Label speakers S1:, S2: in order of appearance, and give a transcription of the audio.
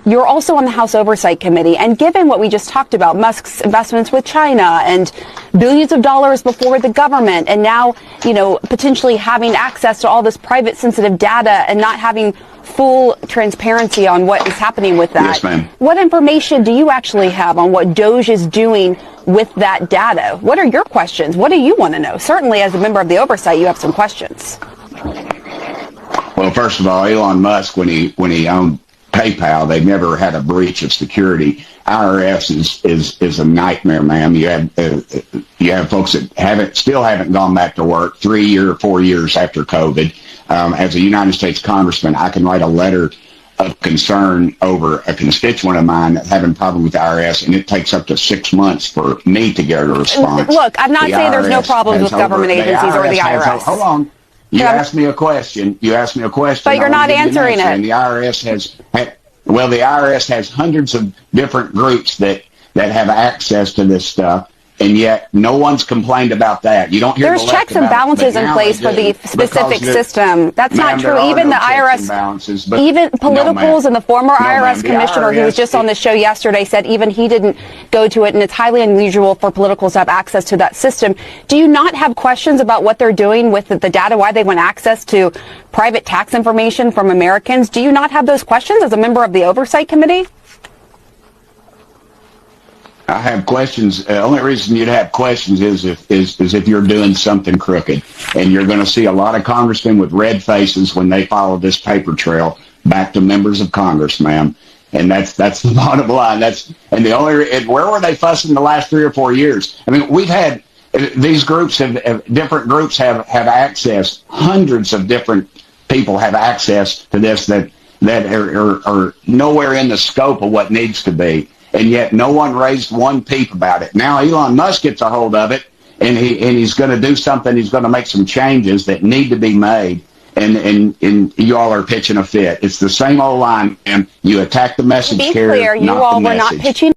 S1: You're also on the House Oversight Committee, and given what we just talked about, Musk's investments with China and billions of dollars before the government, and now, potentially having access to all this private sensitive data and not having full transparency on what is happening with that.
S2: Yes, ma'am.
S1: What information do you actually have on what DOJ is doing with that data? What are your questions? What do you want to know? Certainly, as a member of the oversight, you have some questions.
S2: Well, first of all, Elon Musk, when he owned PayPal, they've never had a breach of security. IRS is a nightmare, ma'am. You have folks that still haven't gone back to work 3 or 4 years after COVID. As a United States congressman, I can write a letter of concern over a constituent of mine having a problem with the IRS, and it takes up to 6 months for me to get a response.
S1: Look, I'm not saying there's no problems with government agencies or the IRS.
S2: Hold on. You asked me a question.
S1: But you're not answering it.
S2: And the IRS has hundreds of different groups that have access to this stuff, and yet no one's complained about that. You don't hear
S1: there's checks and balances in place for the specific system. That's not true. Even the IRS, even politicals and the former IRS commissioner who was just on the show yesterday said even he didn't go to it, and it's highly unusual for politicals to have access to that system. Do you not have questions about what they're doing with the data, why they want access to private tax information from Americans? Do you not have those questions as a member of the Oversight Committee?
S2: I have questions. The only reason you'd have questions is if you're doing something crooked. And you're going to see a lot of congressmen with red faces when they follow this paper trail back to members of Congress, ma'am. And that's the bottom line. Where were they fussing the last 3 or 4 years? I mean, we've had these groups different groups have access. Hundreds of different people have access to this that are nowhere in the scope of what needs to be. And yet no one raised one peep about it. Now Elon Musk gets a hold of it, and he's going to do something. He's going to make some changes that need to be made, and you all are pitching a fit. It's the same old line, and you attack the message carrier,
S1: not the message. To be clear, you all were not pitching